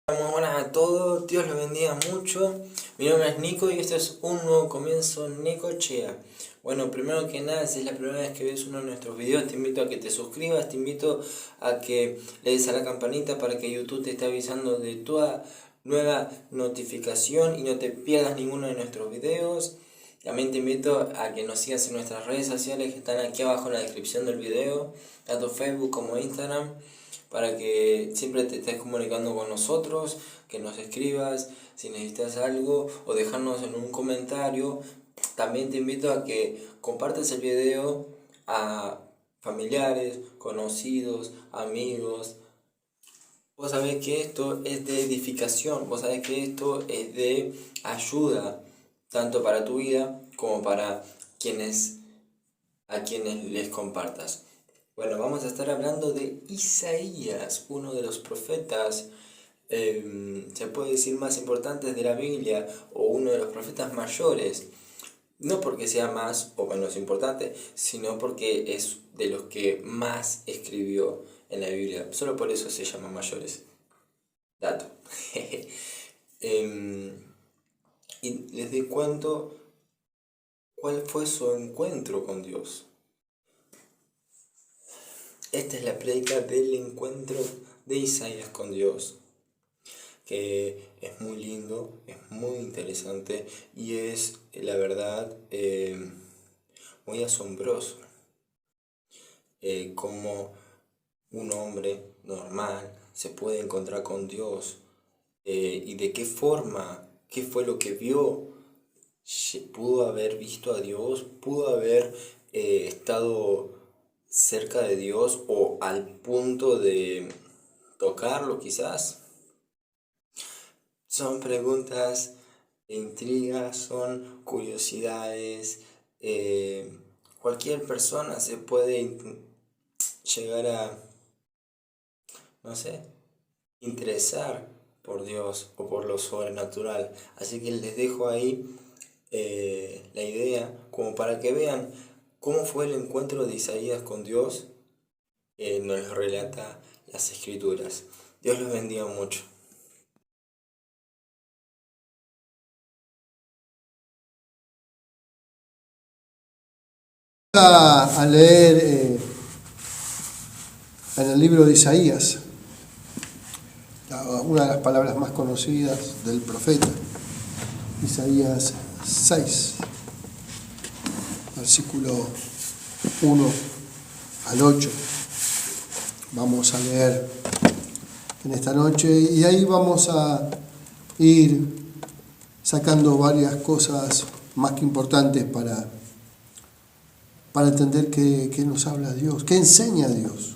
Muy buenas a todos, Dios los bendiga mucho. Mi nombre es Nico y este es un nuevo comienzo Necochea. Bueno, primero que nada, si es la primera vez que ves uno de nuestros videos, te invito a que te suscribas, te invito a que le des a la campanita para que YouTube te esté avisando de toda nueva notificación y no te pierdas ninguno de nuestros videos. También te invito a que nos sigas en nuestras redes sociales que están aquí abajo en la descripción del video, tanto Facebook como Instagram, para que siempre te estés comunicando con nosotros, que nos escribas si necesitas algo o dejarnos en un comentario. También te invito a que compartas el video a familiares, conocidos, amigos. Vos sabés que esto es de edificación, vos sabés que esto es de ayuda, tanto para tu vida como para a quienes les compartas. Bueno, vamos a estar hablando de Isaías, uno de los profetas, se puede decir más importantes de la Biblia, o uno de los profetas mayores. No porque sea más o menos importante, sino porque es de los que más escribió en la Biblia. Solo por eso se llaman mayores. Dato. Y les cuento cuál fue su encuentro con Dios. Esta es la prédica del encuentro de Isaías con Dios, que es muy lindo, es muy interesante y es, la verdad, muy asombroso. Cómo un hombre normal se puede encontrar con Dios, y de qué forma, qué fue lo que vio. Pudo haber visto a Dios, pudo haber estado cerca de Dios o al punto de tocarlo quizás. Son preguntas, intrigas, son curiosidades. Cualquier persona se puede llegar a, no sé, interesar por Dios o por lo sobrenatural. Así que les dejo ahí la idea como para que vean cómo fue el encuentro de Isaías con Dios. Nos lo relata las Escrituras. Dios los bendiga mucho. A leer en el libro de Isaías, una de las palabras más conocidas del profeta, Isaías 6, versículo 1 al 8. Vamos a leer en esta noche y ahí vamos a ir sacando varias cosas más que importantes para entender qué nos habla Dios, qué enseña Dios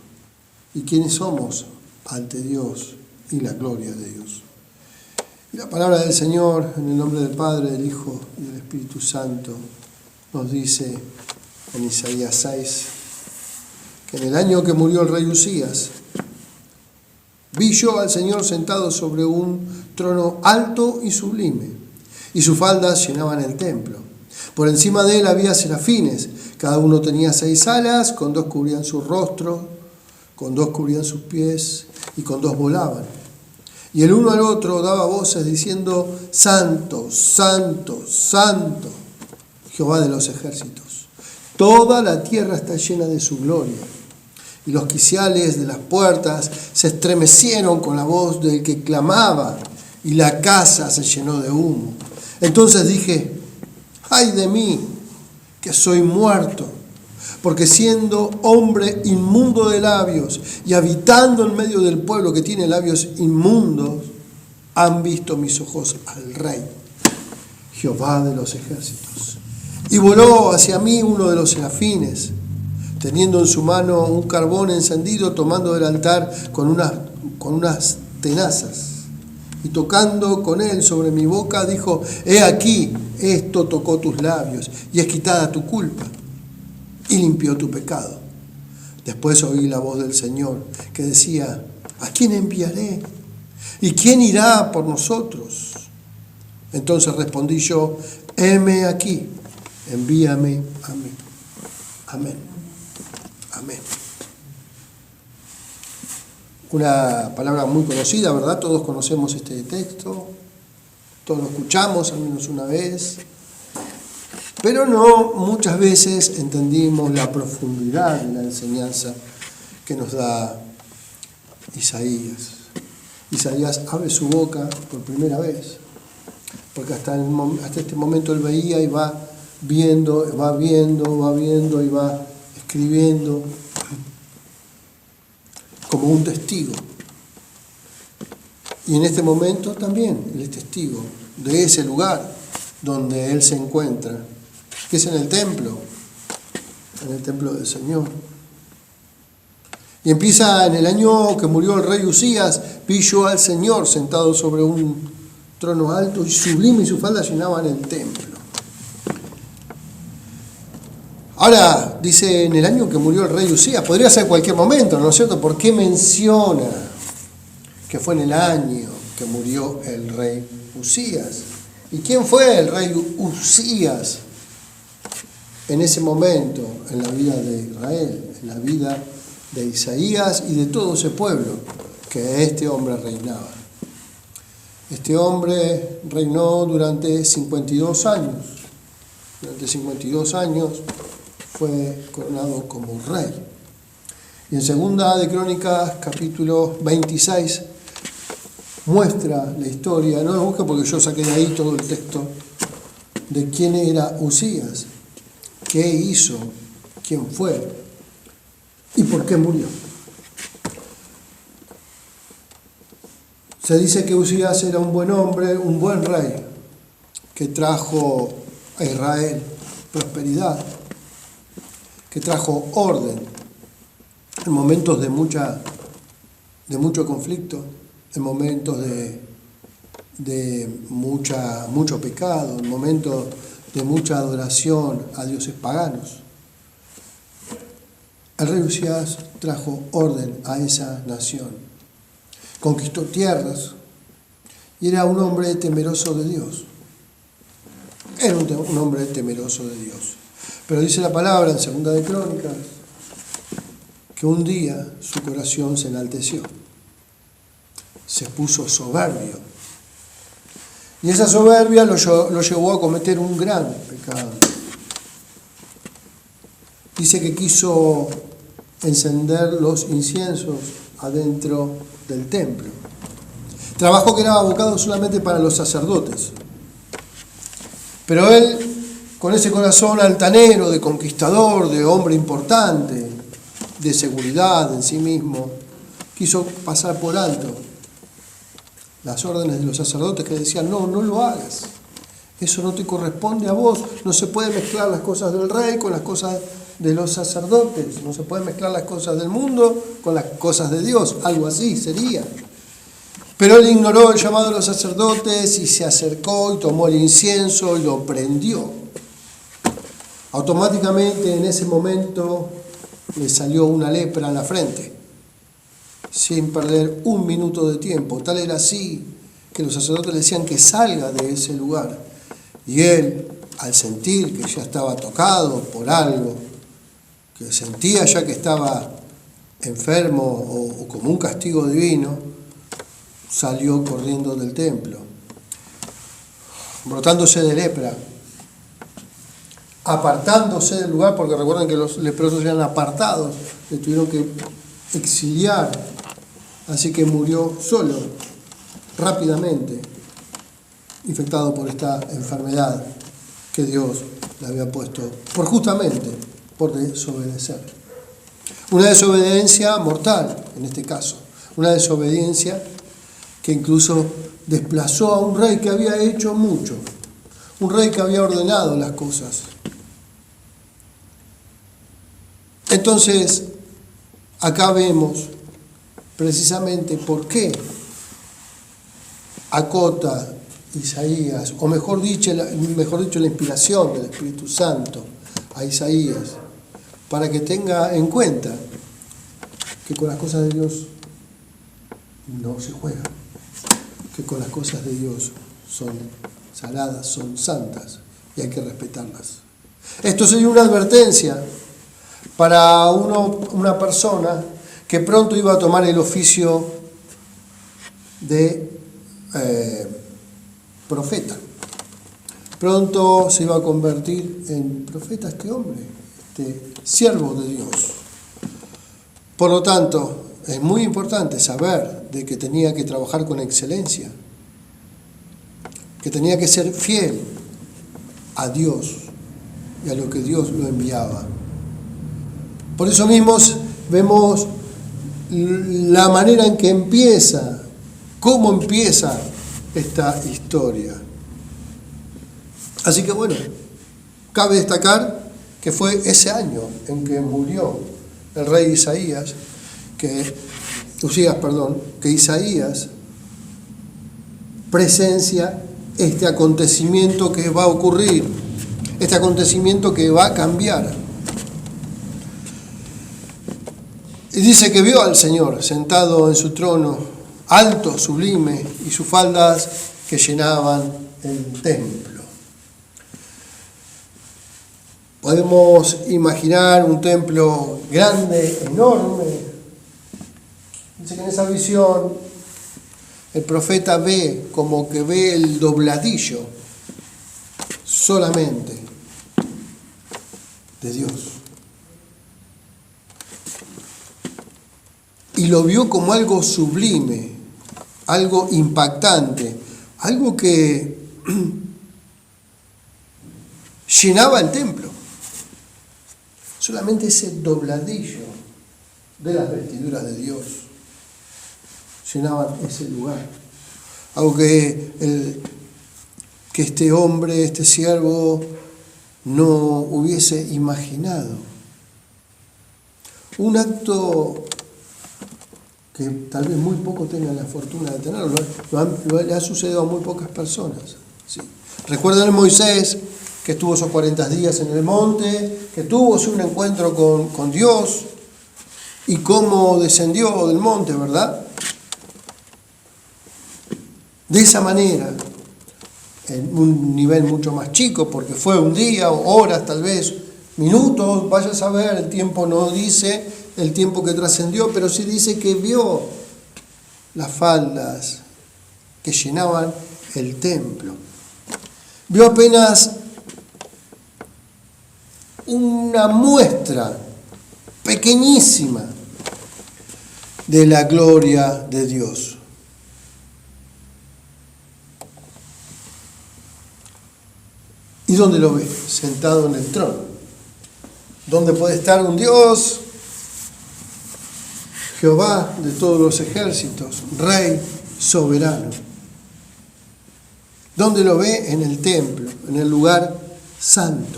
y quiénes somos ante Dios y la gloria de Dios. Y la palabra del Señor, en el nombre del Padre, del Hijo y del Espíritu Santo, nos dice en Isaías 6, que en el año que murió el rey Usías, vi yo al Señor sentado sobre un trono alto y sublime, y sus faldas llenaban el templo. Por encima de él había serafines, cada uno tenía 6 alas, con 2 cubrían su rostro, con 2 cubrían sus pies, y con 2 volaban. Y el uno al otro daba voces diciendo: Santo, Santo, Santo, Jehová de los ejércitos. Toda la tierra está llena de su gloria. Y los quiciales de las puertas se estremecieron con la voz del que clamaba, y la casa se llenó de humo. Entonces dije: ¡ay de mí, que soy muerto! Porque siendo hombre inmundo de labios y habitando en medio del pueblo que tiene labios inmundos, han visto mis ojos al Rey, Jehová de los ejércitos. Y voló hacia mí uno de los serafines, teniendo en su mano un carbón encendido, tomando del altar con unas tenazas. Y tocando con él sobre mi boca, dijo: he aquí, esto tocó tus labios, y es quitada tu culpa, y limpió tu pecado. Después oí la voz del Señor, que decía: ¿a quién enviaré? ¿Y quién irá por nosotros? Entonces respondí yo: heme aquí, envíame a mí. Amén. Amén. una palabra muy conocida, ¿verdad? Todos conocemos este texto, todos lo escuchamos al menos una vez, pero no muchas veces entendimos la profundidad de la enseñanza que nos da Isaías. Isaías abre su boca por primera vez, porque hasta este momento él veía y va viendo y va escribiendo como un testigo. Y en este momento también él es testigo de ese lugar donde él se encuentra, que es en el templo del Señor. Y empieza en el año que murió el rey Usías, vi yo al Señor sentado sobre un trono alto y sublime, y su falda llenaban el templo. Ahora, dice, en el año que murió el rey Usías, podría ser cualquier momento, ¿no es cierto? ¿Por qué menciona que fue en el año que murió el rey Usías? ¿Y quién fue el rey Usías en ese momento en la vida de Israel, en la vida de Isaías y de todo ese pueblo que este hombre reinaba? Este hombre reinó durante 52 años. Durante 52 años fue coronado como rey. Y en Segunda de Crónicas, capítulo 26, muestra la historia, no lo busco porque yo saqué de ahí todo el texto, de quién era Usías, qué hizo, quién fue y por qué murió. Se dice que Usías era un buen hombre, un buen rey, que trajo a Israel prosperidad, que trajo orden en momentos de mucho conflicto, en momentos de mucho pecado, en momentos de mucha adoración a dioses paganos. El rey Usías trajo orden a esa nación, conquistó tierras y era un hombre temeroso de Dios. Era un hombre temeroso de Dios. Pero dice la palabra en Segunda de Crónicas que un día su corazón se enalteció, se puso soberbio. Y esa soberbia lo llevó a cometer un gran pecado. Dice que quiso encender los inciensos adentro del templo. Trabajo que era abocado solamente para los sacerdotes. Pero él, con ese corazón altanero, de conquistador, de hombre importante, de seguridad en sí mismo, quiso pasar por alto las órdenes de los sacerdotes que decían, no lo hagas, eso no te corresponde a vos, no se puede mezclar las cosas del rey con las cosas de los sacerdotes, no se puede mezclar las cosas del mundo con las cosas de Dios, algo así sería. Pero él ignoró el llamado de los sacerdotes y se acercó y tomó el incienso y lo prendió. Automáticamente en ese momento le salió una lepra en la frente, sin perder un minuto de tiempo. Tal era así que los sacerdotes le decían que salga de ese lugar. Y él, al sentir que ya estaba tocado por algo, que sentía ya que estaba enfermo o como un castigo divino, salió corriendo del templo, brotándose de lepra, apartándose del lugar, porque recuerden que los leprosos eran apartados, le tuvieron que exiliar, así que murió solo, rápidamente, infectado por esta enfermedad que Dios le había puesto, justamente por desobedecer. Una desobediencia mortal, en este caso, una desobediencia que incluso desplazó a un rey que había hecho mucho, un rey que había ordenado las cosas. Entonces, acá vemos precisamente por qué acota Isaías, o mejor dicho, la inspiración del Espíritu Santo a Isaías, para que tenga en cuenta que con las cosas de Dios no se juega, que con las cosas de Dios son sagradas, son santas y hay que respetarlas. Esto sería una advertencia para una persona que pronto iba a tomar el oficio de profeta. Pronto se iba a convertir en profeta este hombre, este siervo de Dios. Por lo tanto, es muy importante saber de que tenía que trabajar con excelencia, que tenía que ser fiel a Dios y a lo que Dios lo enviaba. Por eso mismo vemos la manera en que empieza, cómo empieza esta historia. Así que bueno, cabe destacar que fue ese año en que murió el rey Usías, que Isaías presencia este acontecimiento que va a ocurrir, este acontecimiento que va a cambiar. Y dice que vio al Señor sentado en su trono, alto, sublime, y sus faldas que llenaban el templo. Podemos imaginar un templo grande, enorme. Dice que en esa visión el profeta ve como que ve el dobladillo solamente de Dios. Y lo vio como algo sublime, algo impactante, algo que llenaba el templo. Solamente ese dobladillo de las vestiduras de Dios llenaban ese lugar. Algo que este hombre, este siervo, no hubiese imaginado. Un acto que tal vez muy pocos tengan la fortuna de tenerlo, le ha sucedido a muy pocas personas. ¿Sí? Recuerdan a Moisés, que estuvo esos 40 días en el monte, que tuvo un encuentro con Dios, y cómo descendió del monte, ¿verdad? De esa manera, en un nivel mucho más chico, porque fue un día, o horas, tal vez, minutos, vaya a saber, el tiempo no dice el tiempo que trascendió, pero sí dice que vio las faldas que llenaban el templo. Vio apenas una muestra pequeñísima de la gloria de Dios. ¿Y dónde lo ve? Sentado en el trono. ¿Dónde puede estar un Dios? Jehová de todos los ejércitos, Rey soberano. ¿Dónde lo ve? En el templo, en el lugar santo.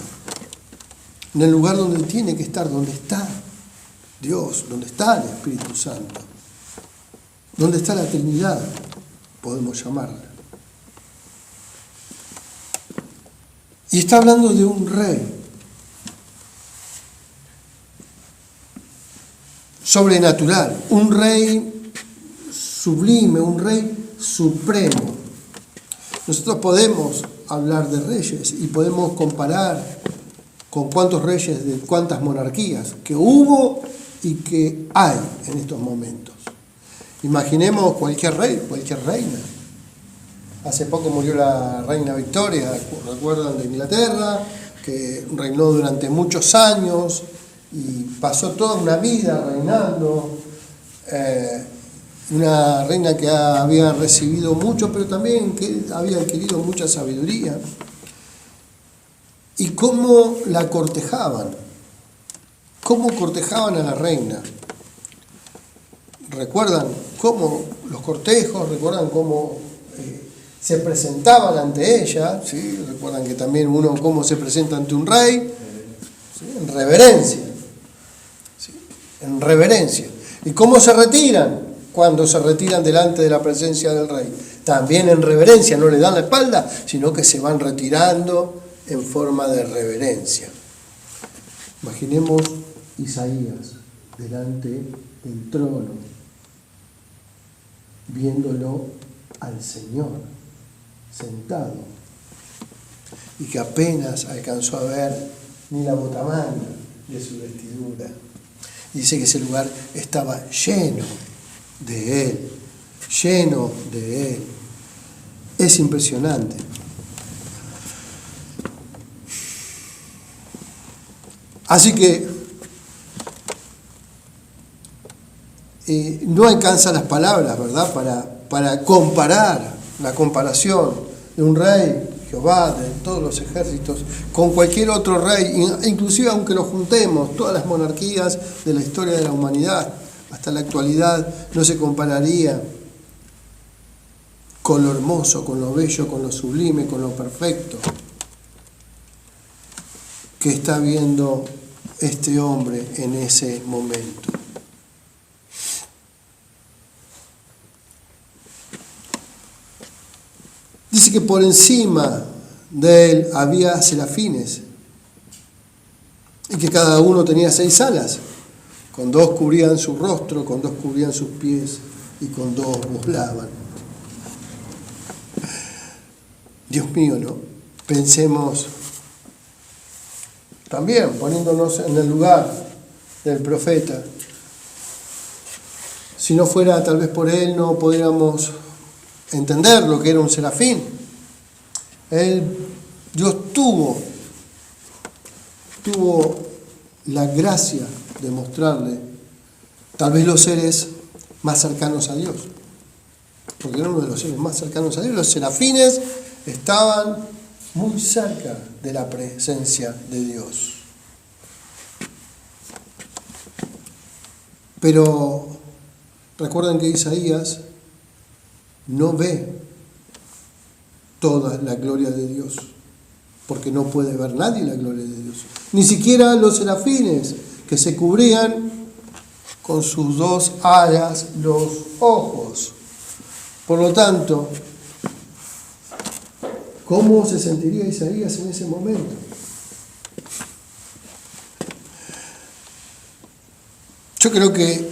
En el lugar donde tiene que estar, donde está Dios, donde está el Espíritu Santo. Donde está la Trinidad, podemos llamarla. Y está hablando de un rey sobrenatural, un rey sublime, un rey supremo. Nosotros podemos hablar de reyes y podemos comparar con cuántos reyes de cuántas monarquías que hubo y que hay en estos momentos. Imaginemos cualquier rey, cualquier reina. Hace poco murió la reina Victoria, recuerdan, de Inglaterra, que reinó durante muchos años y pasó toda una vida reinando. Una reina que había recibido mucho, pero también que había adquirido mucha sabiduría. Y cómo la cortejaban, cómo cortejaban a la reina. ¿Recuerdan cómo los cortejos? ¿Recuerdan cómo se presentaban ante ella? ¿Sí? ¿Recuerdan que también uno cómo se presenta ante un rey? ¿Sí? En reverencia. ¿Sí? En reverencia. ¿Y cómo se retiran? Cuando se retiran delante de la presencia del rey. También en reverencia, no le dan la espalda, sino que se van retirando en forma de reverencia. Imaginemos Isaías delante del trono, viéndolo al Señor sentado, y que apenas alcanzó a ver ni la botamanga de su vestidura. Y dice que ese lugar estaba lleno de Él, lleno de Él. Es impresionante. Así que no alcanzan las palabras, ¿verdad?, para comparar la comparación de un rey, Jehová, de todos los ejércitos, con cualquier otro rey, inclusive aunque lo juntemos, todas las monarquías de la historia de la humanidad, hasta la actualidad, no se compararía con lo hermoso, con lo bello, con lo sublime, con lo perfecto que está viendo este hombre en ese momento. Dice que por encima de él había serafines y que cada uno tenía 6 alas. Con 2 cubrían su rostro, con 2 cubrían sus pies y con 2 volaban. Dios mío, ¿no? Pensemos también, poniéndonos en el lugar del profeta. Si no fuera tal vez por él, no podríamos entender lo que era un serafín. Dios tuvo la gracia de mostrarle tal vez los seres más cercanos a Dios, porque era uno de los seres más cercanos a Dios. Los serafines estaban muy cerca de la presencia de Dios. Pero recuerden que Isaías no ve toda la gloria de Dios, porque no puede ver nadie la gloria de Dios. Ni siquiera los serafines, que se cubrían con sus 2 alas los ojos. Por lo tanto, ¿cómo se sentiría Isaías en ese momento? Yo creo que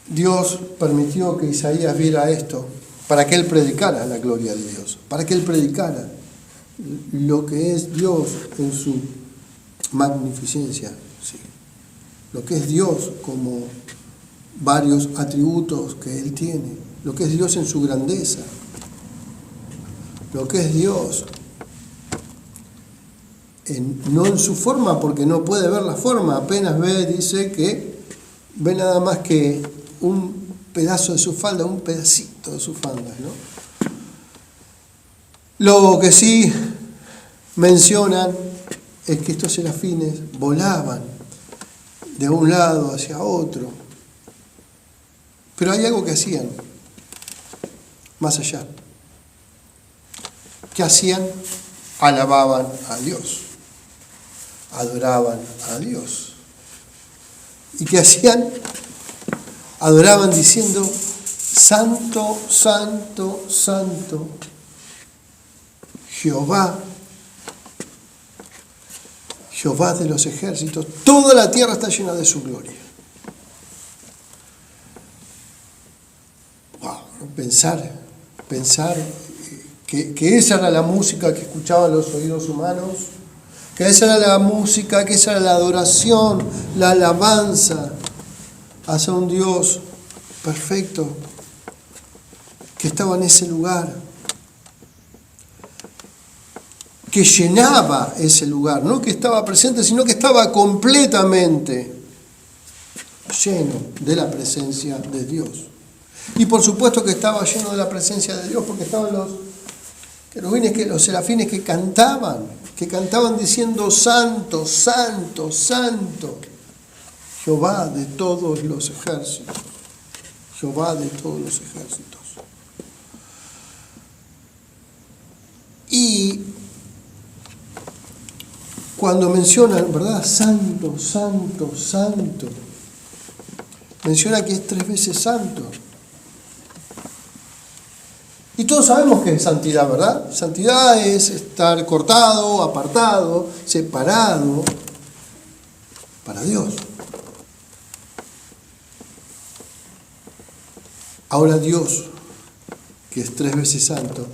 Dios permitió que Isaías viera esto para que él predicara la gloria de Dios, para que él predicara lo que es Dios en su magnificencia, ¿sí? Lo que es Dios como varios atributos que él tiene, lo que es Dios en su grandeza, lo que es Dios no en su forma, porque no puede ver la forma, apenas ve, dice que ve nada más que un pedazo de su falda, un pedacito de su falda, ¿no? Lo que sí mencionan es que estos serafines volaban de un lado hacia otro, pero hay algo que hacían más allá. ¿Qué hacían? Alababan a Dios, adoraban a Dios. ¿Y qué hacían? Adoraban diciendo: Santo, Santo, Santo, Jehová, Jehová de los ejércitos, toda la tierra está llena de su gloria. Wow, pensar que esa era la música que escuchaban los oídos humanos, que esa era la música, que esa era la adoración, la alabanza hacia un Dios perfecto que estaba en ese lugar, que llenaba ese lugar, no que estaba presente, sino que estaba completamente lleno de la presencia de Dios. Y por supuesto que estaba lleno de la presencia de Dios, porque estaban los querubines, los serafines que cantaban diciendo: Santo, Santo, Santo, Jehová de todos los ejércitos, Jehová de todos los ejércitos. Y cuando mencionan, ¿verdad?, Santo, Santo, Santo, menciona que es 3 veces santo. Y todos sabemos que es santidad, ¿verdad? Santidad es estar cortado, apartado, separado para Dios. Ahora Dios, que es 3 veces santo,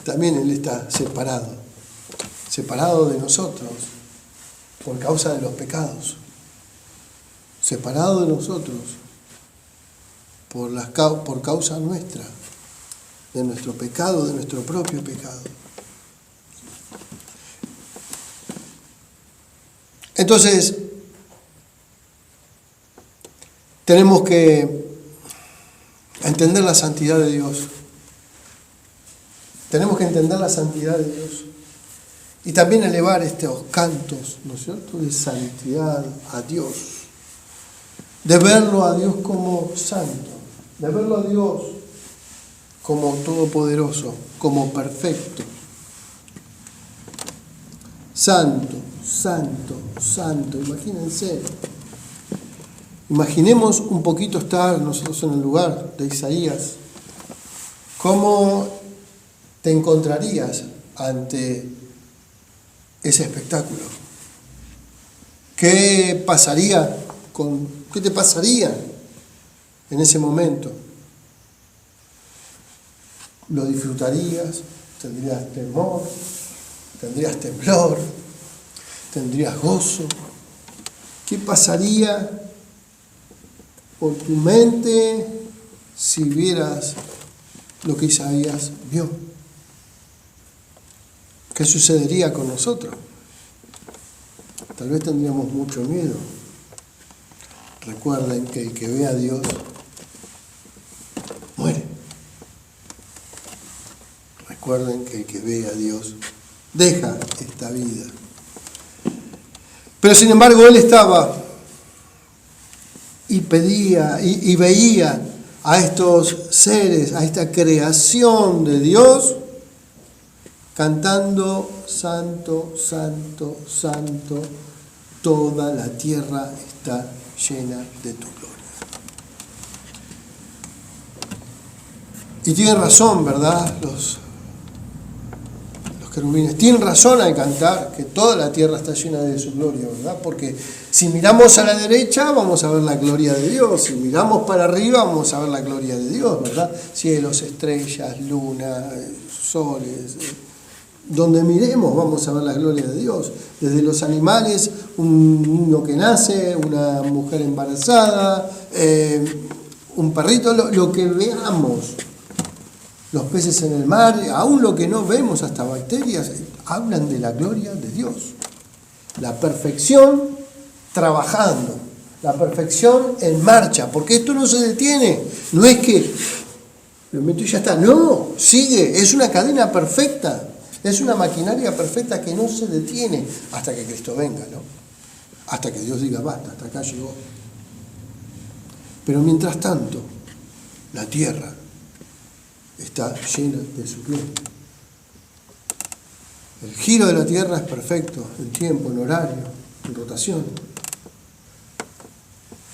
también Él está separado de nosotros por causa de los pecados. separado de nosotros por causa nuestra, de nuestro pecado, de nuestro propio pecado. Entonces, tenemos que entender la santidad de Dios. Tenemos que entender la santidad de Dios. Y también elevar estos cantos, ¿no es cierto?, de santidad a Dios. De verlo a Dios como santo. De verlo a Dios como todopoderoso, como perfecto. Santo, santo, santo. Imagínense. Imaginemos un poquito estar nosotros en el lugar de Isaías. ¿Cómo te encontrarías ante ese espectáculo? ¿Qué te pasaría en ese momento? ¿Lo disfrutarías? ¿Tendrías temor? ¿Tendrías temblor? ¿Tendrías gozo? ¿Qué pasaría por tu mente si vieras lo que Isaías vio? ¿Qué sucedería con nosotros? Tal vez tendríamos mucho miedo. Recuerden que el que ve a Dios muere. Recuerden que el que ve a Dios deja esta vida. Pero sin embargo, él estaba y pedía y veía a estos seres, a esta creación de Dios, cantando: santo, santo, santo, toda la tierra está llena de tu gloria. Y tienen razón, ¿verdad? Los querubines tienen razón al cantar que toda la tierra está llena de su gloria, ¿verdad? Porque si miramos a la derecha vamos a ver la gloria de Dios, si miramos para arriba vamos a ver la gloria de Dios, ¿verdad? Cielos, estrellas, luna, soles, donde miremos vamos a ver la gloria de Dios. Desde los animales, un niño que nace, una mujer embarazada, un perrito, lo que veamos. Los peces en el mar, aún lo que no vemos, hasta bacterias, hablan de la gloria de Dios. La perfección trabajando, la perfección en marcha, porque esto no se detiene. No es que lo meto y ya está, no, sigue, es una cadena perfecta, es una maquinaria perfecta que no se detiene hasta que Cristo venga, ¿no? Hasta que Dios diga basta, hasta acá llegó. Pero mientras tanto, la tierra está llena de su gloria. El giro de la tierra es perfecto, en tiempo, en horario, en rotación.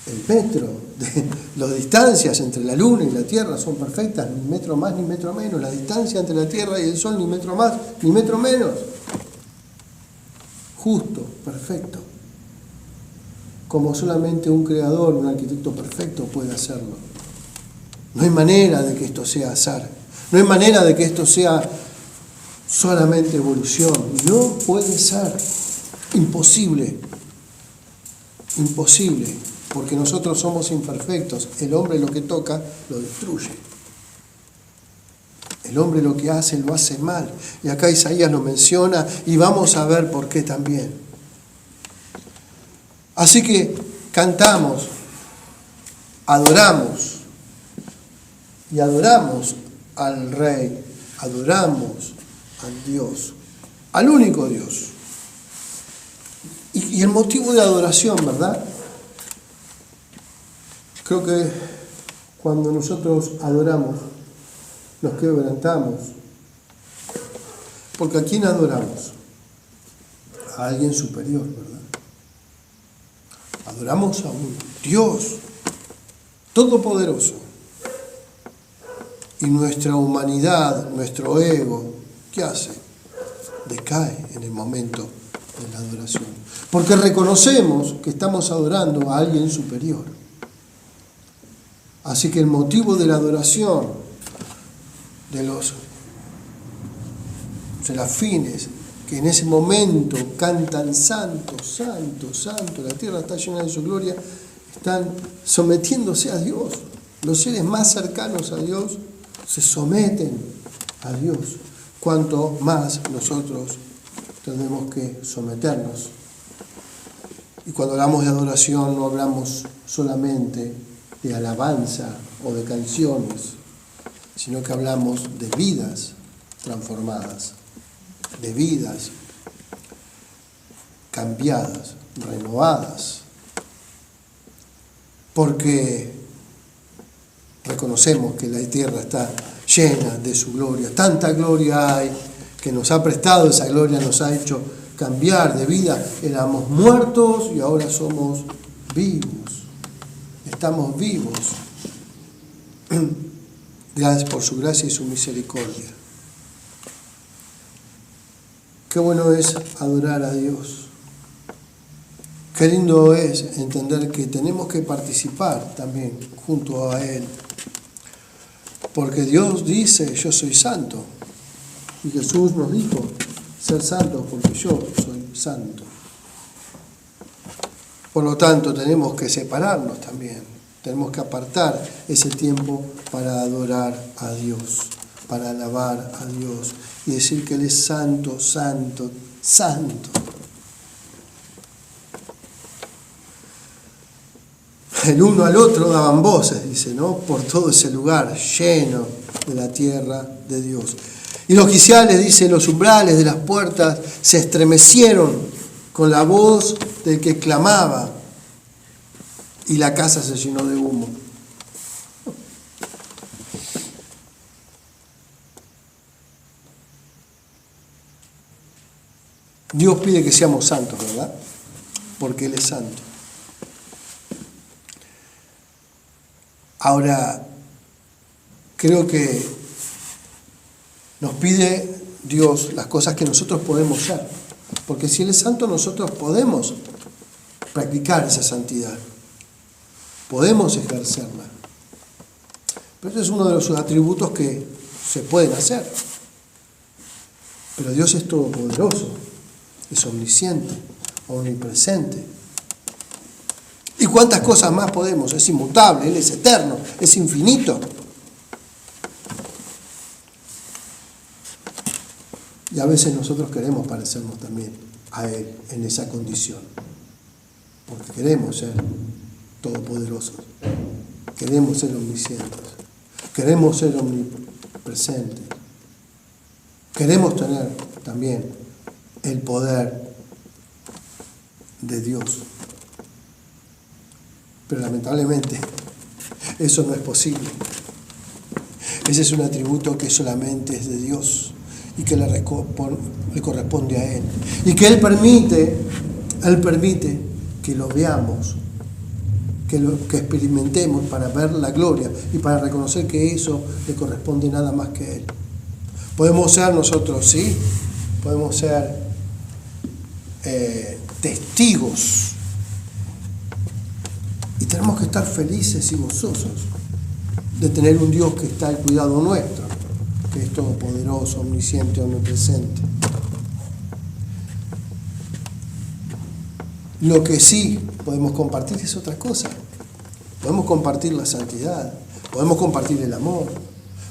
El metro, las distancias entre la luna y la tierra son perfectas, ni metro más ni metro menos. La distancia entre la tierra y el sol, ni metro más ni metro menos. Justo, perfecto. Como solamente un creador, un arquitecto perfecto puede hacerlo. No hay manera de que esto sea azar. No hay manera de que esto sea solamente evolución. No puede ser. Imposible. Imposible. Porque nosotros somos imperfectos. El hombre lo que toca lo destruye. El hombre lo que hace lo hace mal. Y acá Isaías lo menciona y vamos a ver por qué también. Así que cantamos, adoramos. Y adoramos al Rey, adoramos al Dios, al único Dios. Y el motivo de adoración, ¿verdad? Creo que cuando nosotros adoramos, nos quebrantamos. Porque ¿a quién adoramos? A alguien superior, ¿verdad? Adoramos a un Dios todopoderoso. Y nuestra humanidad, nuestro ego, ¿qué hace? Decae en el momento de la adoración. Porque reconocemos que estamos adorando a alguien superior. Así que el motivo de la adoración de los serafines, que en ese momento cantan santo, santo, santo, la tierra está llena de su gloria, están sometiéndose a Dios. Los seres más cercanos a Dios se someten a Dios. Cuanto más nosotros tenemos que someternos. Y cuando hablamos de adoración no hablamos solamente de alabanza o de canciones, sino que hablamos de vidas transformadas, de vidas cambiadas, renovadas, porque reconocemos que la tierra está llena de su gloria. Tanta gloria hay que nos ha prestado esa gloria, nos ha hecho cambiar de vida. Éramos muertos y ahora somos vivos. Estamos vivos. Gracias por su gracia y su misericordia. Qué bueno es adorar a Dios. Qué lindo es entender que tenemos que participar también junto a Él. Porque Dios dice, yo soy santo. Y Jesús nos dijo, ser santo porque yo soy santo. Por lo tanto, tenemos que separarnos también. Tenemos que apartar ese tiempo para adorar a Dios, para alabar a Dios y decir que Él es santo, santo, santo. El uno al otro daban voces, dice, ¿no? Por todo ese lugar lleno de la tierra de Dios. Y los quiciales, dice, los umbrales de las puertas se estremecieron con la voz del que clamaba y la casa se llenó de humo. Dios pide que seamos santos, ¿verdad? Porque Él es santo. Ahora, creo que nos pide Dios las cosas que nosotros podemos ser. Porque si Él es santo, nosotros podemos practicar esa santidad. Podemos ejercerla. Pero ese es uno de sus atributos que se pueden hacer. Pero Dios es todopoderoso, es omnisciente, omnipresente. ¿Y cuántas cosas más podemos? Es inmutable, Él es eterno, es infinito. Y a veces nosotros queremos parecernos también a Él en esa condición. Porque queremos ser todopoderosos. Queremos ser omniscientes. Queremos ser omnipresentes. Queremos tener también el poder de Dios. Pero lamentablemente eso no es posible. Ese es un atributo que solamente es de Dios y que le corresponde a Él. Y que Él permite que lo veamos, que experimentemos para ver la gloria y para reconocer que eso le corresponde nada más que a Él. Podemos ser nosotros, sí, podemos ser testigos. Y tenemos que estar felices y gozosos de tener un Dios que está al cuidado nuestro, que es todopoderoso, omnisciente, omnipresente. Lo que sí podemos compartir es otra cosa. Podemos compartir la santidad, podemos compartir el amor,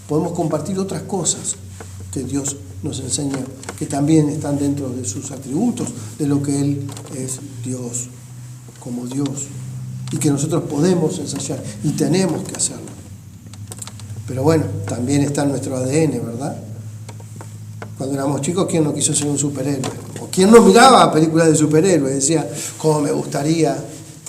podemos compartir otras cosas que Dios nos enseña, que también están dentro de sus atributos, de lo que Él es Dios, como Dios. Y que nosotros podemos ensayar y tenemos que hacerlo. Pero bueno, también está en nuestro ADN, ¿verdad? Cuando éramos chicos, ¿quién no quiso ser un superhéroe? ¿O quién no miraba películas de superhéroes? Decía, ¿cómo me gustaría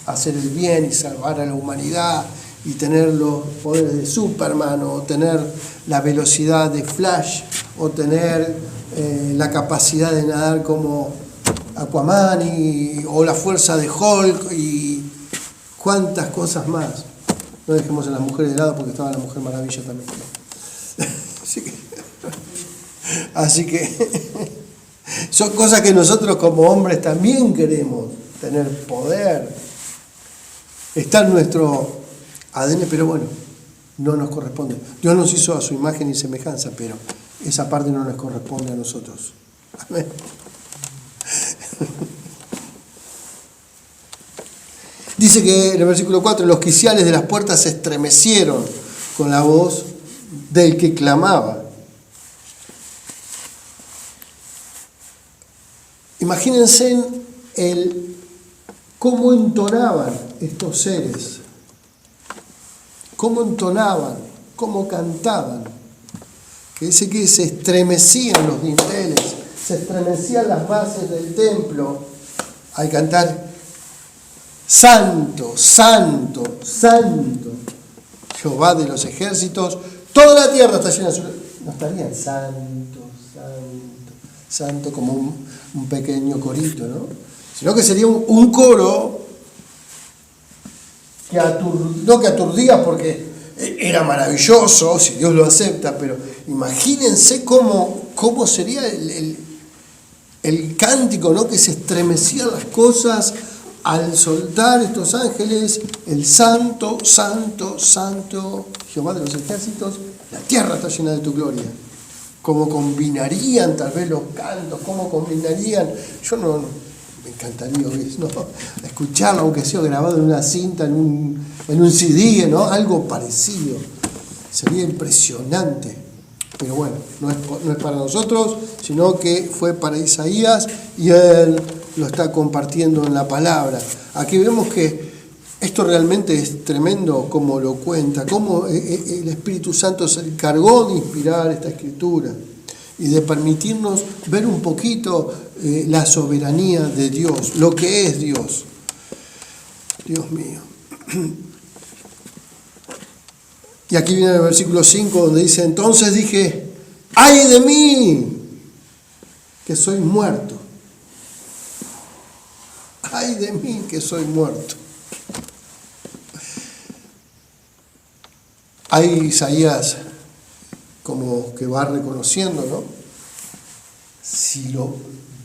hacer el bien y salvar a la humanidad y tener los poderes de Superman, o tener la velocidad de Flash, o tener la capacidad de nadar como Aquaman, o la fuerza de Hulk y cuántas cosas más? No dejemos a las mujeres de lado porque estaba la Mujer Maravilla también. Así que son cosas que nosotros como hombres también queremos tener poder. Está en nuestro ADN, pero bueno, no nos corresponde. Dios nos hizo a su imagen y semejanza, pero esa parte no nos corresponde a nosotros. Amén. Dice que en el versículo 4, los quiciales de las puertas se estremecieron con la voz del que clamaba. Imagínense cómo entonaban estos seres, cómo entonaban, cómo cantaban. Que dice que se estremecían los dinteles, se estremecían las bases del templo al cantar: Santo, Santo, Santo, Jehová de los ejércitos, toda la tierra está llena de su... No estarían Santo, Santo, Santo como un pequeño corito, ¿no? Sino que sería un coro que no que aturdía porque era maravilloso, si Dios lo acepta, pero imagínense cómo sería el cántico, ¿no? Que se estremecían las cosas al soltar estos ángeles, el Santo, Santo, Santo, Jehová de los ejércitos, la tierra está llena de tu gloria. Cómo combinarían tal vez los cantos, cómo combinarían, yo no me encantaría escucharlo, aunque sea grabado en una cinta, en un CD, ¿no? Algo parecido, sería impresionante, pero bueno, no es para nosotros, sino que fue para Isaías y él lo está compartiendo en la palabra. Aquí vemos que esto realmente es tremendo como lo cuenta, cómo el Espíritu Santo se encargó de inspirar esta escritura y de permitirnos ver un poquito la soberanía de Dios, lo que es Dios. Dios mío. Y aquí viene el versículo 5 donde dice: entonces dije, ¡ay de mí, que soy muerto! ¡Ay de mí, que soy muerto! Ahí Isaías como que va reconociendo, ¿no? Si lo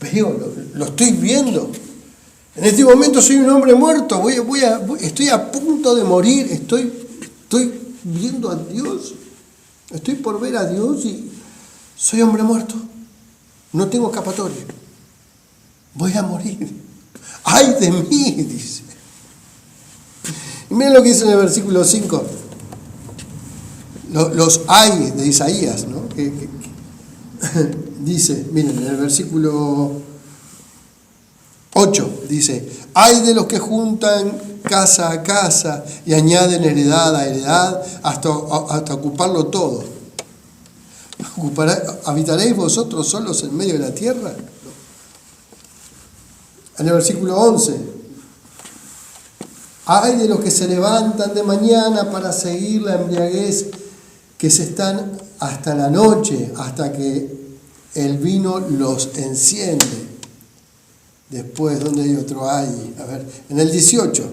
veo, lo estoy viendo. En este momento soy un hombre muerto, estoy a punto de morir, estoy viendo a Dios, estoy por ver a Dios y soy hombre muerto. No tengo escapatoria. Voy a morir. ¡Ay de mí!, dice. Y miren lo que dice en el versículo 5. Los ay de Isaías, ¿no? Dice, miren, en el versículo 8 dice: ay de los que juntan casa a casa y añaden heredad a heredad hasta ocuparlo todo. ¿Habitaréis vosotros solos en medio de la tierra? En el versículo 11: ay de los que se levantan de mañana para seguir la embriaguez, que se están hasta la noche, hasta que el vino los enciende. Después, ¿dónde hay otro ay? A ver, en el 18: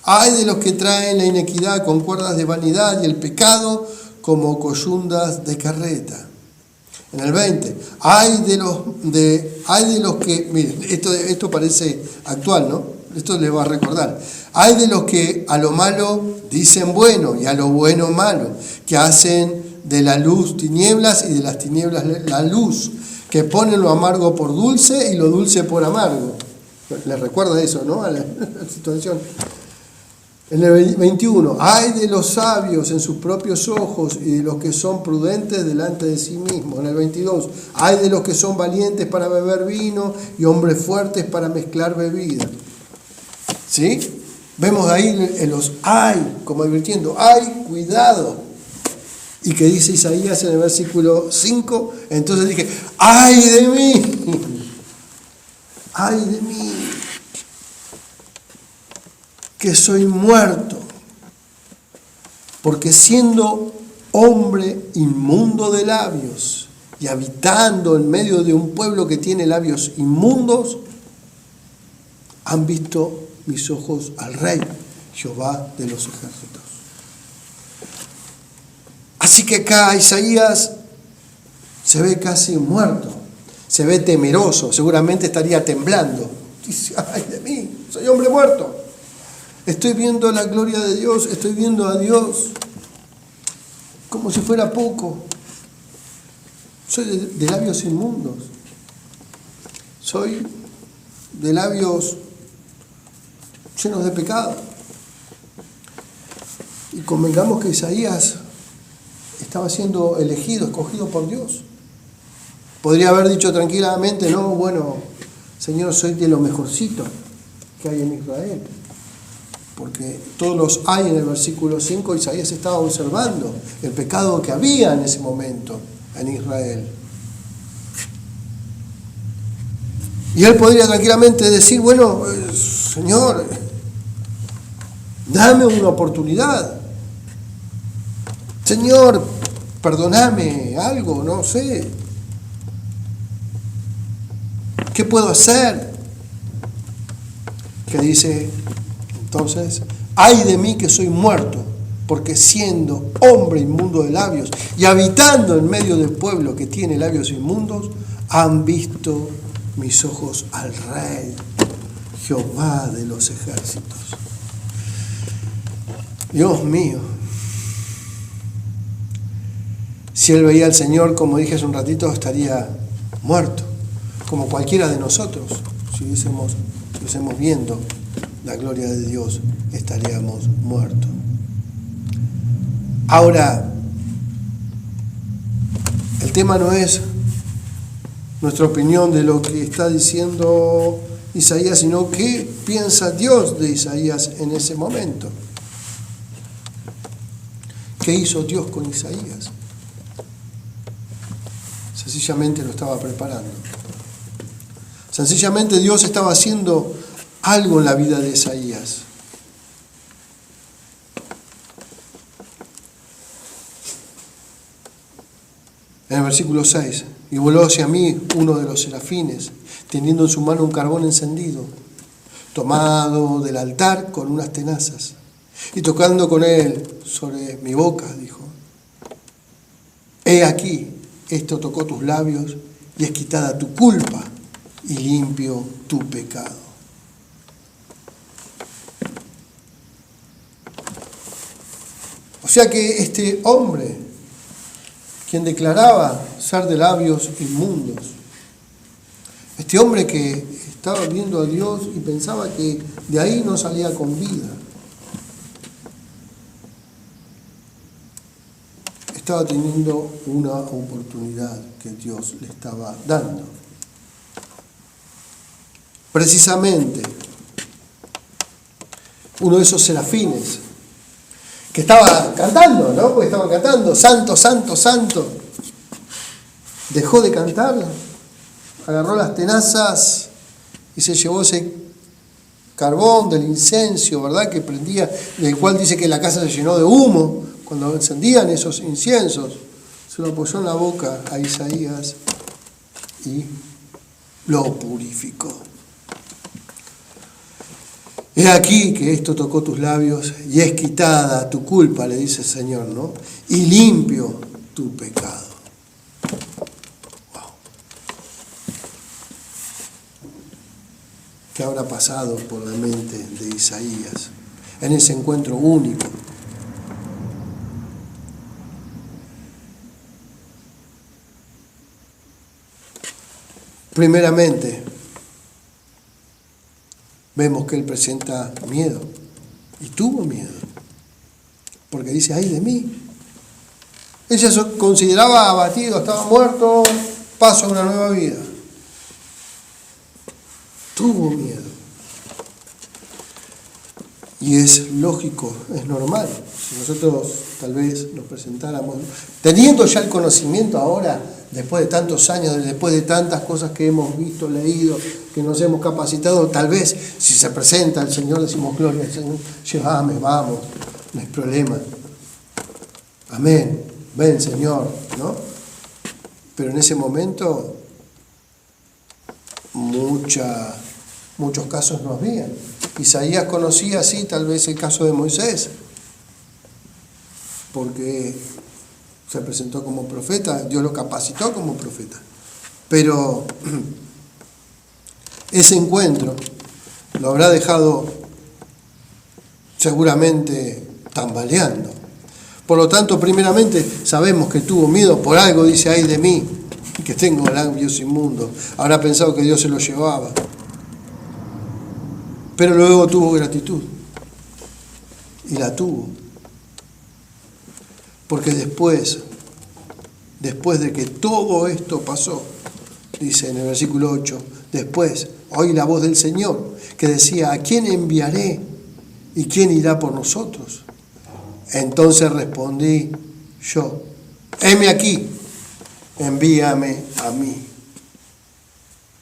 ay de los que traen la inequidad con cuerdas de vanidad y el pecado como coyundas de carreta. En el 20: ay de los que, miren, esto parece actual, ¿no? Esto les va a recordar. Hay de los que a lo malo dicen bueno y a lo bueno malo, que hacen de la luz tinieblas y de las tinieblas la luz, que ponen lo amargo por dulce y lo dulce por amargo. Les recuerda eso, ¿no? A la situación. En el 21: ay de los sabios en sus propios ojos y de los que son prudentes delante de sí mismos. En el 22: ay de los que son valientes para beber vino y hombres fuertes para mezclar bebida. ¿Sí? Vemos ahí en los ay, como advirtiendo, ay, cuidado. Y que dice Isaías en el versículo 5, entonces dije, ay de mí, que soy muerto, porque siendo hombre inmundo de labios y habitando en medio de un pueblo que tiene labios inmundos, han visto mis ojos al Rey, Jehová de los ejércitos. Así que acá Isaías se ve casi muerto, se ve temeroso, seguramente estaría temblando. Dice, ay de mí, soy hombre muerto. Estoy viendo la gloria de Dios, estoy viendo a Dios como si fuera poco. Soy de labios inmundos, soy de labios llenos de pecado. Y convengamos que Isaías estaba siendo elegido, escogido por Dios. Podría haber dicho tranquilamente, no, bueno, Señor, soy de lo mejorcito que hay en Israel. Porque todos los hay en el versículo 5, Isaías estaba observando el pecado que había en ese momento en Israel. Y él podría tranquilamente decir, bueno, Señor, dame una oportunidad. Señor, perdóname algo, no sé. ¿Qué puedo hacer? Que dice, entonces, ay de mí que soy muerto, porque siendo hombre inmundo de labios y habitando en medio del pueblo que tiene labios inmundos, han visto mis ojos al Rey, Jehová de los ejércitos. Dios mío, si él veía al Señor, como dije hace un ratito, estaría muerto, como cualquiera de nosotros. Si estuviésemos viendo la gloria de Dios, estaríamos muertos. Ahora, el tema no es nuestra opinión de lo que está diciendo Isaías, sino qué piensa Dios de Isaías en ese momento. ¿Qué hizo Dios con Isaías? Sencillamente lo estaba preparando. Sencillamente Dios estaba haciendo algo en la vida de Isaías. En el versículo 6, y voló hacia mí uno de los serafines, teniendo en su mano un carbón encendido, tomado del altar con unas tenazas, y tocando con él sobre mi boca, dijo, he aquí, esto tocó tus labios, y es quitada tu culpa, y limpio tu pecado. O sea que este hombre, quien declaraba ser de labios inmundos, este hombre que estaba viendo a Dios y pensaba que de ahí no salía con vida, estaba teniendo una oportunidad que Dios le estaba dando. Precisamente, uno de esos serafines que estaba cantando, ¿no? Porque estaban cantando, santo, santo, santo. Dejó de cantar, agarró las tenazas y se llevó ese carbón del incenso, ¿verdad? Que prendía, del cual dice que la casa se llenó de humo cuando encendían esos inciensos. Se lo apoyó en la boca a Isaías y lo purificó. He aquí que esto tocó tus labios y es quitada tu culpa, le dice el Señor, ¿no? Y limpio tu pecado. Wow. ¿Qué habrá pasado por la mente de Isaías en ese encuentro único? Primeramente, vemos que él presenta miedo, y tuvo miedo, porque dice, ay de mí. Él se consideraba abatido, estaba muerto, paso a una nueva vida. Tuvo miedo. Y es lógico, es normal. Si nosotros tal vez nos presentáramos, teniendo ya el conocimiento ahora, después de tantos años, después de tantas cosas que hemos visto, leído, que nos hemos capacitado, tal vez si se presenta el Señor, decimos gloria al Señor, llévame, vamos, no hay problema. Amén, ven Señor, ¿no? Pero en ese momento, muchos casos no habían. Isaías conocía así tal vez el caso de Moisés, porque se presentó como profeta, Dios lo capacitó como profeta. Pero ese encuentro lo habrá dejado seguramente tambaleando. Por lo tanto, primeramente sabemos que tuvo miedo, por algo dice, ay de mí, que tengo labios inmundos. Habrá pensado que Dios se lo llevaba. Pero luego tuvo gratitud, y la tuvo. Porque después de que todo esto pasó, dice en el versículo 8, después oí la voz del Señor que decía, ¿a quién enviaré y quién irá por nosotros? Entonces respondí yo, heme aquí, envíame a mí.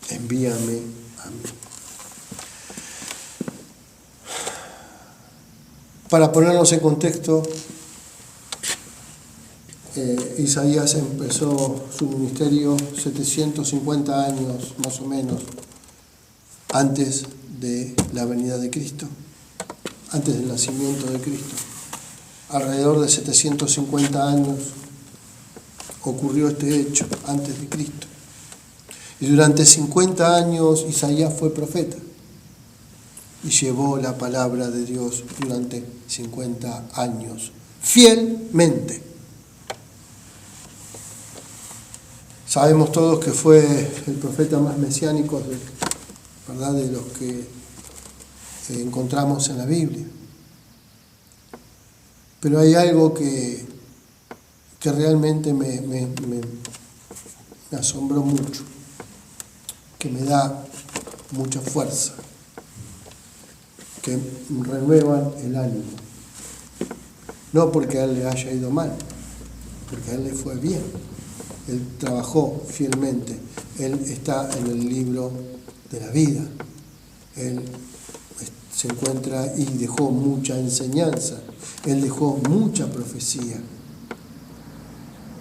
Envíame a mí. Para ponernos en contexto, Isaías empezó su ministerio 750 años más o menos antes de la venida de Cristo, antes del nacimiento de Cristo. Alrededor de 750 años ocurrió este hecho antes de Cristo. Y durante 50 años Isaías fue profeta y llevó la palabra de Dios durante 50 años, fielmente. Sabemos todos que fue el profeta más mesiánico, ¿verdad?, de los que encontramos en la Biblia. Pero hay algo que realmente me asombró mucho, que me da mucha fuerza, que renuevan el ánimo. No porque a él le haya ido mal, porque a él le fue bien. Él trabajó fielmente. Él está en el libro de la vida. Él se encuentra y dejó mucha enseñanza. Él dejó mucha profecía.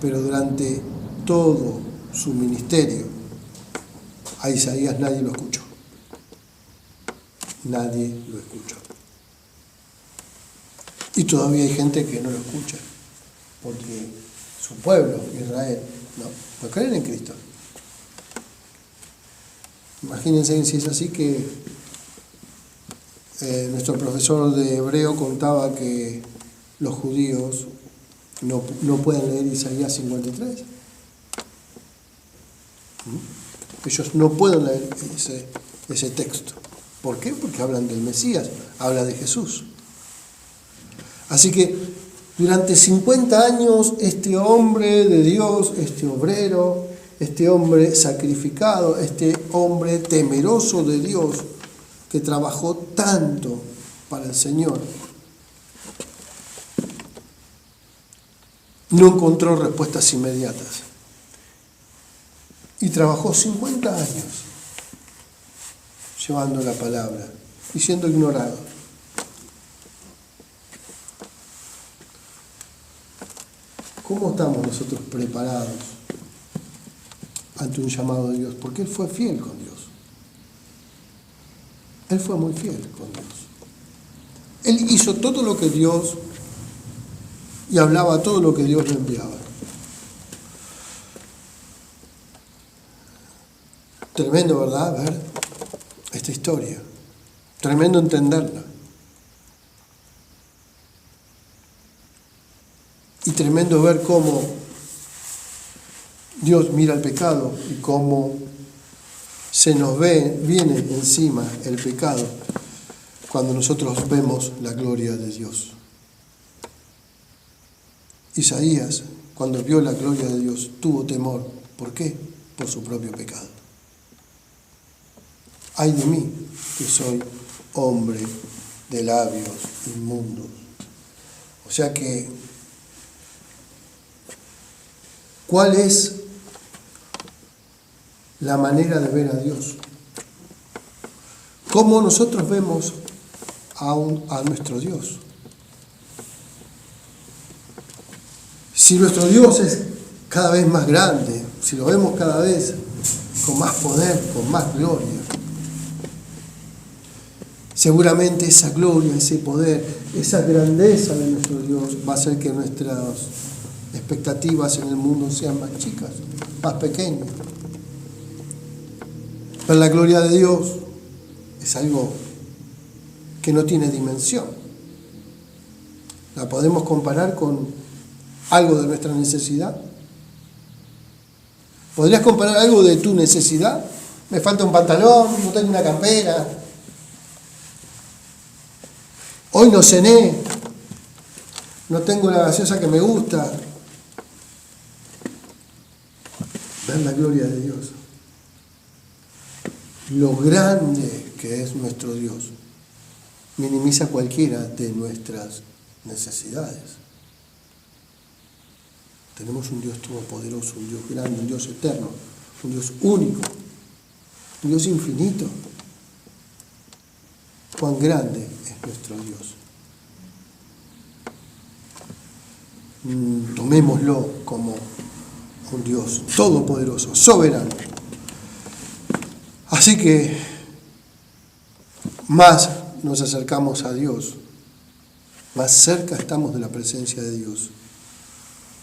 Pero durante todo su ministerio, a Isaías nadie lo escuchó. Nadie lo escuchó. Y todavía hay gente que no lo escucha, porque su pueblo, Israel, no creen en Cristo. Imagínense si es así que nuestro profesor de hebreo contaba que los judíos no pueden leer Isaías 53. Ellos no pueden leer ese texto. ¿Por qué? Porque hablan del Mesías, habla de Jesús. Así que durante 50 años este hombre de Dios, este obrero, este hombre sacrificado, este hombre temeroso de Dios, que trabajó tanto para el Señor, no encontró respuestas inmediatas. Y trabajó 50 años llevando la palabra y siendo ignorado. ¿Cómo estamos nosotros preparados ante un llamado de Dios? Porque Él fue fiel con Dios. Él fue muy fiel con Dios. Él hizo todo lo que Dios y hablaba todo lo que Dios le enviaba. Tremendo, ¿verdad? Ver esta historia. Tremendo entenderla. Y tremendo ver cómo Dios mira el pecado y cómo se nos viene encima el pecado cuando nosotros vemos la gloria de Dios. Isaías, cuando vio la gloria de Dios, tuvo temor. ¿Por qué? Por su propio pecado. Ay de mí, que soy hombre de labios inmundos. O sea que, ¿cuál es la manera de ver a Dios? ¿Cómo nosotros vemos a nuestro Dios? Si nuestro Dios es cada vez más grande, si lo vemos cada vez con más poder, con más gloria, seguramente esa gloria, ese poder, esa grandeza de nuestro Dios va a hacer que nuestras expectativas en el mundo sean más chicas, más pequeñas. Pero la gloria de Dios es algo que no tiene dimensión. La podemos comparar con algo de nuestra necesidad. ¿Podrías comparar algo de tu necesidad? Me falta un pantalón, no tengo una campera. Hoy no cené. no tengo la gaseosa que me gusta. Ver la gloria de Dios. Lo grande que es nuestro Dios minimiza cualquiera de nuestras necesidades. Tenemos un Dios todopoderoso, un Dios grande, un Dios eterno, un Dios único, un Dios infinito. Cuán grande es nuestro Dios. Tomémoslo como un Dios todopoderoso, soberano. Así que más nos acercamos a Dios, más cerca estamos de la presencia de Dios,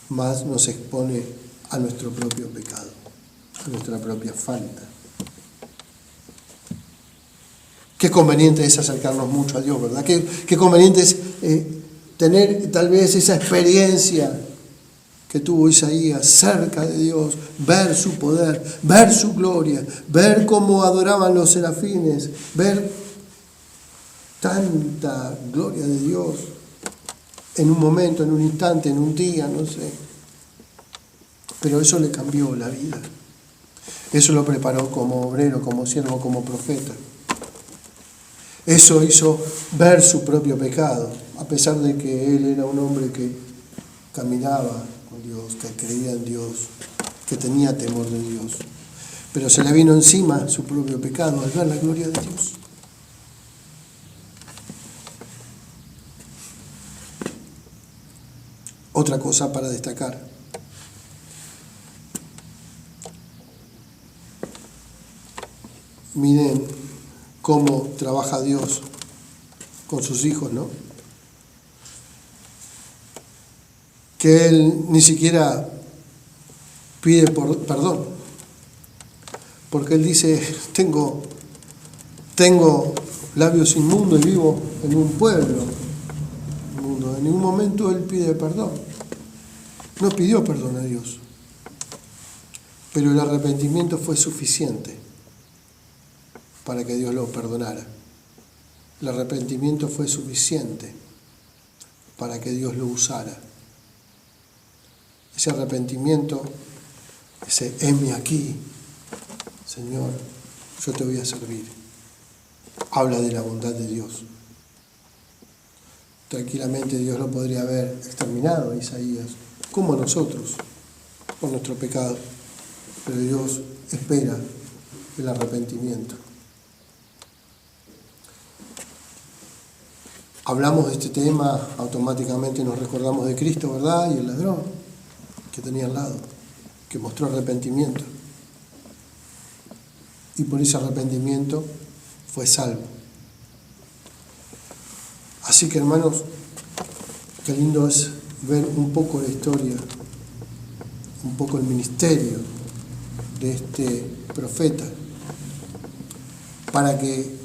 más nos expone a nuestro propio pecado, a nuestra propia falta. Qué conveniente es acercarnos mucho a Dios, ¿verdad? Qué conveniente es tener tal vez esa experiencia que tuvo Isaías cerca de Dios, ver su poder, ver su gloria, ver cómo adoraban los serafines, ver tanta gloria de Dios en un momento, en un instante, en un día, no sé. Pero eso le cambió la vida. Eso lo preparó como obrero, como siervo, como profeta. Eso hizo ver su propio pecado, a pesar de que él era un hombre que caminaba con Dios, que creía en Dios, que tenía temor de Dios. Pero se le vino encima su propio pecado al ver la gloria de Dios. Otra cosa para destacar. Miren cómo trabaja Dios con sus hijos, ¿no? Que Él ni siquiera pide perdón, porque Él dice, tengo labios inmundos y vivo en un pueblo inmundo. En ningún momento Él pide perdón. No pidió perdón a Dios, pero el arrepentimiento fue suficiente para que Dios lo perdonara. El arrepentimiento fue suficiente para que Dios lo usara. Ese arrepentimiento, ese heme aquí, Señor, yo te voy a servir, habla de la bondad de Dios. Tranquilamente Dios lo podría haber exterminado a Isaías, como a nosotros, por nuestro pecado. Pero Dios espera el arrepentimiento. Hablamos de este tema, automáticamente nos recordamos de Cristo, ¿verdad? Y el ladrón que tenía al lado, que mostró arrepentimiento. Y por ese arrepentimiento fue salvo. Así que, hermanos, qué lindo es ver un poco la historia, un poco el ministerio de este profeta, para que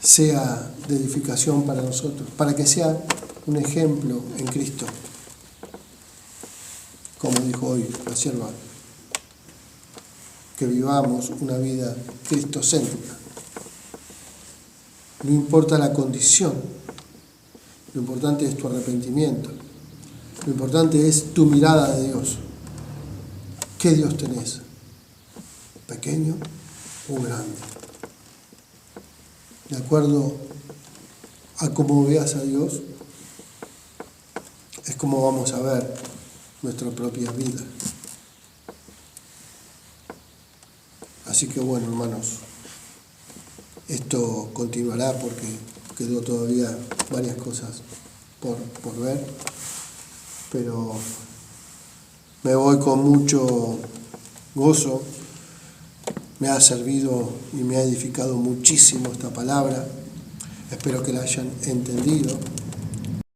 sea de edificación para nosotros, para que sea un ejemplo en Cristo. Como dijo hoy la sierva, que vivamos una vida cristocéntrica. No importa la condición, lo importante es tu arrepentimiento, lo importante es tu mirada de Dios. ¿Qué Dios tenés? ¿Pequeño o grande? De acuerdo a cómo veas a Dios, es como vamos a ver nuestra propia vida. Así que bueno, hermanos, esto continuará porque quedó todavía varias cosas por ver, pero me voy con mucho gozo. Me ha servido y me ha edificado muchísimo esta palabra. Espero que la hayan entendido.